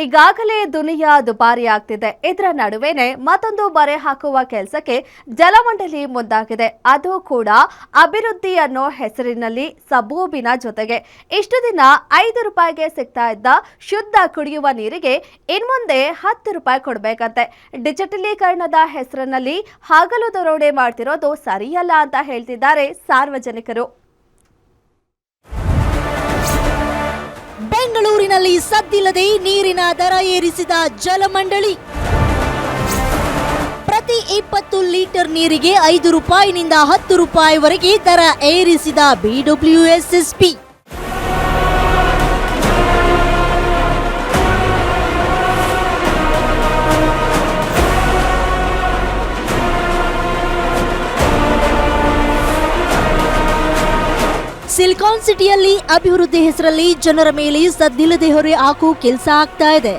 ಈಗಾಗಲೇ ದುನಿಯಾ ದುಬಾರಿ ಆಗ್ತಿದೆ. ಇದರ ನಡುವೆನೆ ಮತ್ತೊಂದು ಬರೆ ಹಾಕುವ ಕೆಲಸಕ್ಕೆ ಜಲಮಂಡಳಿ ಮುಂದಾಗಿದೆ. ಅದು ಕೂಡ ಅಭಿವೃದ್ಧಿ ಅನ್ನೋ ಹೆಸರಿನಲ್ಲಿ ಸಬೂಬಿನ ಜೊತೆಗೆ. ಇಷ್ಟು ದಿನ 5 ರೂಪಾಯಿಗೆ ಸಿಗ್ತಾ ಇದ್ದ ಶುದ್ಧ ಕುಡಿಯುವ ನೀರಿಗೆ ಇನ್ಮುಂದೆ 10 ರೂಪಾಯಿ ಕೊಡಬೇಕಂತೆ. ಡಿಜಿಟಲೀಕರಣದ ಹೆಸರಿನಲ್ಲಿ ಹಗಲು ದರೋಡೆ ಮಾಡ್ತಿರೋದು ಸರಿಯಲ್ಲ ಅಂತ ಹೇಳ್ತಿದ್ದಾರೆ ಸಾರ್ವಜನಿಕರು. ಬೆಂಗಳೂರಿನಲ್ಲಿ ಸದ್ದಿಲ್ಲದೆ ನೀರಿನ ದರ ಏರಿಸಿದ ಜಲಮಂಡಳಿ. ಪ್ರತಿ 20 ಲೀಟರ್ ನೀರಿಗೆ 5 ರೂಪಾಯಿನಿಂದ 10 ರೂಪಾಯಿವರೆಗೆ ದರ ಏರಿಸಿದ BWSSB. ಸಿಲಿಕಾನ್ ಸಿಟಿಯಲ್ಲಿ ಅಭಿವೃದ್ಧಿ ಹೆಸರಲ್ಲಿ ಜನರ ಮೇಲೆ ಸದ್ದಿಲ್ಲದೆ ಹೊರೆ ಹಾಕೋ ಕೆಲಸ ಆಗ್ತಾ ಇದೆ.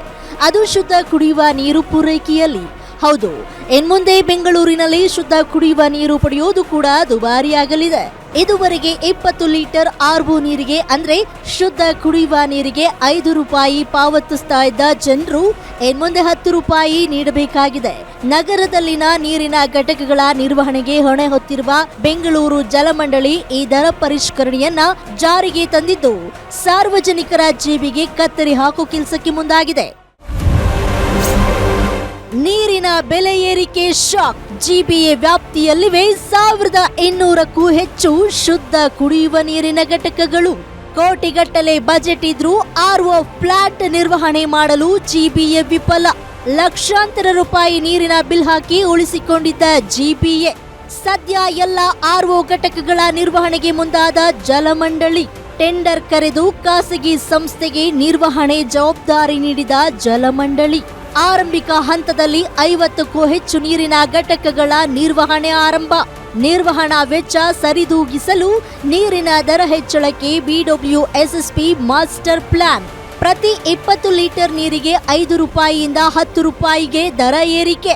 ಅದು ಶುದ್ಧ ಕುಡಿಯುವ ನೀರು ಪೂರೈಕೆಯಲ್ಲಿ. ಹೌದು, ಇನ್ಮುಂದೆ ಬೆಂಗಳೂರಿನಲ್ಲಿ ಶುದ್ಧ ಕುಡಿಯುವ ನೀರು ಪಡೆಯೋದು ಕೂಡ ದುಬಾರಿಯಾಗಲಿದೆ. ಇದುವರೆಗೆ 20 ಲೀಟರ್ RO ನೀರಿಗೆ ಅಂದ್ರೆ ಶುದ್ಧ ಕುಡಿಯುವ ನೀರಿಗೆ 5 ರೂಪಾಯಿ ಪಾವತಿಸ್ತಾ ಇದ್ದ ಜನರು ಇನ್ಮುಂದೆ 10 ರೂಪಾಯಿ ನೀಡಬೇಕಾಗಿದೆ. ನಗರದಲ್ಲಿನ ನೀರಿನ ಘಟಕಗಳ ನಿರ್ವಹಣೆಗೆ ಹೊಣೆ ಹೊತ್ತಿರುವ ಬೆಂಗಳೂರು ಜಲಮಂಡಳಿ ಈ ದರ ಪರಿಷ್ಕರಣೆಯನ್ನ ಜಾರಿಗೆ ತಂದಿದ್ದು ಸಾರ್ವಜನಿಕರ ಜೇಬಿಗೆ ಕತ್ತರಿ ಹಾಕೋ ಕೆಲಸಕ್ಕೆ ಮುಂದಾಗಿದೆ. ನೀರಿನ ಬೆಲೆ ಏರಿಕೆ ಶಾಕ್. GBA ವ್ಯಾಪ್ತಿಯಲ್ಲಿವೆ 1200ಕ್ಕೂ ಹೆಚ್ಚು ಶುದ್ಧ ಕುಡಿಯುವ ನೀರಿನ ಘಟಕಗಳು. ಕೋಟಿಗಟ್ಟಲೆ ಬಜೆಟ್ ಇದ್ರೂ RO ಫ್ಲಾಟ್ ನಿರ್ವಹಣೆ ಮಾಡಲು GBA ವಿಫಲ. ಲಕ್ಷಾಂತರ ರೂಪಾಯಿ ನೀರಿನ ಬಿಲ್ ಹಾಕಿ ಉಳಿಸಿಕೊಂಡಿದ್ದ GBA ಸದ್ಯ ಎಲ್ಲ RO ಘಟಕಗಳ ನಿರ್ವಹಣೆಗೆ ಮುಂದಾದ ಜಲಮಂಡಳಿ. ಟೆಂಡರ್ ಕರೆದು ಖಾಸಗಿ ಸಂಸ್ಥೆಗೆ ನಿರ್ವಹಣೆ ಜವಾಬ್ದಾರಿ ನೀಡಿದ ಜಲಮಂಡಳಿ. ಆರಂಭಿಕ ಹಂತದಲ್ಲಿ 50ಕ್ಕೂ ಹೆಚ್ಚು ನೀರಿನ ಘಟಕಗಳ ನಿರ್ವಹಣೆ ಆರಂಭ. ನಿರ್ವಹಣಾ ವೆಚ್ಚ ಸರಿದೂಗಿಸಲು ನೀರಿನ ದರ ಹೆಚ್ಚಳಕ್ಕೆ BWSSB ಮಾಸ್ಟರ್ ಪ್ಲಾನ್. ಪ್ರತಿ 20 ಲೀಟರ್ ನೀರಿಗೆ 5 ರೂಪಾಯಿಯಿಂದ 10 ರೂಪಾಯಿಗೆ ದರ ಏರಿಕೆ.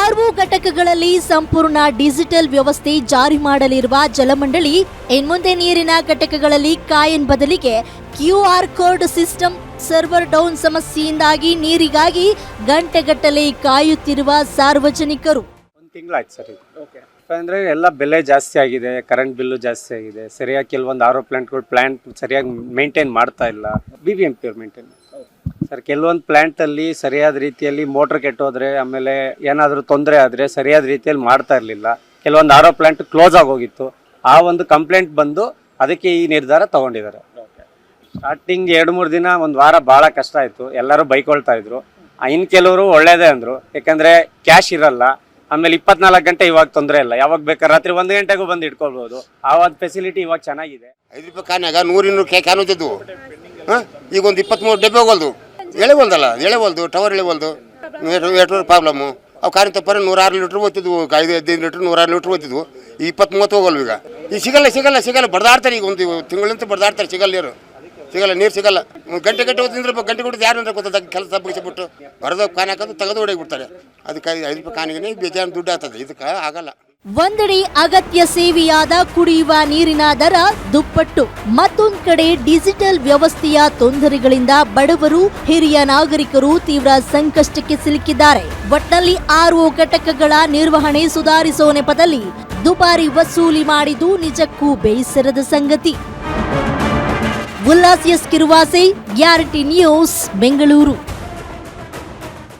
RO ಘಟಕಗಳಲ್ಲಿ ಸಂಪೂರ್ಣ ಡಿಜಿಟಲ್ ವ್ಯವಸ್ಥೆ ಜಾರಿ ಮಾಡಲಿರುವ ಜಲಮಂಡಳಿ ಇನ್ಮುಂದೆ ನೀರಿನ ಘಟಕಗಳಲ್ಲಿ ಕಾಯಿನ್ ಬದಲಿಗೆ QR code system. Server down ಸಮಸ್ಯೆಯಿಂದಾಗಿ ನೀರಿಗಾಗಿ ಗಂಟೆಗಟ್ಟಲೆ ಕಾಯುತ್ತಿರುವ ಸಾರ್ವಜನಿಕರು. ಒಂದು ತಿಂಗಳಾಯ್ತು ಸರ್. ಅಂದರೆ ಎಲ್ಲ ಬೆಲೆ ಜಾಸ್ತಿ ಆಗಿದೆ, ಕರೆಂಟ್ ಬಿಲ್ಲು ಜಾಸ್ತಿ ಆಗಿದೆ. ಸರಿಯಾಗಿ ಕೆಲವೊಂದು RO ಪ್ಲಾಂಟ್ ಸರಿಯಾಗಿ ಮೇಂಟೈನ್ ಮಾಡ್ತಾ ಇಲ್ಲ. BBMP ಅವ್ರು ಮೇಂಟೈನ್ ಸರ್. ಕೆಲವೊಂದು ಪ್ಲಾಂಟಲ್ಲಿ ಸರಿಯಾದ ರೀತಿಯಲ್ಲಿ ಮೋಟ್ರ್ ಕೆಟ್ಟೋದ್ರೆ, ಆಮೇಲೆ ಏನಾದರೂ ತೊಂದರೆ ಆದರೆ ಸರಿಯಾದ ರೀತಿಯಲ್ಲಿ ಮಾಡ್ತಾ ಇರಲಿಲ್ಲ. ಕೆಲವೊಂದು RO ಪ್ಲಾಂಟ್ ಕ್ಲೋಸ್ ಆಗೋಗಿತ್ತು. ಆ ಒಂದು ಕಂಪ್ಲೇಂಟ್ ಬಂದು ಅದಕ್ಕೆ ಈ ನಿರ್ಧಾರ ತಗೊಂಡಿದ್ದಾರೆ. ಸ್ಟಾರ್ಟಿಂಗ್ 2-3 ದಿನ, ಒಂದು ವಾರ ಭಾಳ ಕಷ್ಟ ಆಯಿತು. ಎಲ್ಲರೂ ಬೈಕೊಳ್ತಾ ಇದ್ರು. ಇನ್ನು ಕೆಲವರು ಒಳ್ಳೇದೇ ಅಂದರು, ಯಾಕಂದರೆ ಕ್ಯಾಶ್ ಇರಲ್ಲ. ಆಮೇಲೆ 24 ಗಂಟೆ ಇವಾಗ ತೊಂದರೆ ಇಲ್ಲ, ಯಾವಾಗ ಬೇಕಾದ್ರೆ ರಾತ್ರಿ 1 ಗಂಟೆಗೂ ಬಂದು ಇಟ್ಕೊಳ್ಬೋದು. ಆ ಒಂದು ಫೆಸಿಲಿಟಿ ಇವಾಗ ಚೆನ್ನಾಗಿದೆ. 5 ರೂಪಾಯಿ ಕ್ಯಾನ್ಯಾಗ 100 ಕ್ಯಾನ್ ಹೋಗ್ತಿದ್ವು. ಈಗ ಒಂದು 23 ಡಬ್ಬೆ ಹೋಗಲ್ದು. ಎಳೆವಲ್ದು ಟವರ್ ಎಳೆವಲ್ದು. Network problem. ಅವು ಕಾರಿನ ತಪ್ಪರೆ 106 ಲೀಟ್ರ್ ಹೋಗ್ತಿದ್ವು. 5-15 ಲೀಟ್ರ್ 106 ಲೀಟ್ರ್ ಹೋಗ್ತಿದ್ವು. 20-30 ಹೋಗಲ್ವ ಈಗ. ಈಗ ಸಿಗಲ್ಲ ಬಡ್ದಾಡ್ತಾರೆ. ಈಗ ಒಂದು ತಿಂಗಳಿಂದ ಬಡ್ದಾಡ್ತಾರೆ. ಸಿಗಲ್ಲ ನೀರು ಸಿಗಲ್ಲ. ಗಂಟೆ ಹೋಗ್ತಿದ್ರೆ ಗಂಟೆ ಕೊಟ್ಟು ಯಾರು ಅಂದ್ರೆ ಗೊತ್ತಾಗ ಕೆಲಸ ಬಿಟ್ಟು ಬರೋದು ಕಾನ್ ಹಾಕೋದು ತೆಗೆದು ಹೊಡಗಿಬಿಡ್ತಾರೆ. ಅದಕ್ಕೆ 5 ರೂಪಾಯಿ ಕಾನಿಗೆ ಬೇಜಾರು ದುಡ್ಡು ಆಗ್ತದೆ. ಇದಕ್ಕೆ ಆಗಲ್ಲ. ಒಂದೆಡೆ ಅಗತ್ಯ ಸೇವೆಯಾದ ಕುಡಿಯುವ ನೀರಿನ ದರ ದುಪ್ಪಟ್ಟು. ಮತ್ತೊಂದು ಕಡೆ ಡಿಜಿಟಲ್ ವ್ಯವಸ್ಥೆಯ ತೊಂದರೆಗಳಿಂದ ಬಡವರು, ಹಿರಿಯ ನಾಗರಿಕರು ತೀವ್ರ ಸಂಕಷ್ಟಕ್ಕೆ ಸಿಲುಕಿದ್ದಾರೆ. ಒಟ್ನಲ್ಲಿ RO ಘಟಕಗಳ ನಿರ್ವಹಣೆ ಸುಧಾರಿಸೋ ನೆಪದಲ್ಲಿ ದುಬಾರಿ ವಸೂಲಿ ಮಾಡಿದ್ದು ನಿಜಕ್ಕೂ ಬೇಸರದ ಸಂಗತಿ. Ullas S Kiruvase, guarantee news, Bengaluru.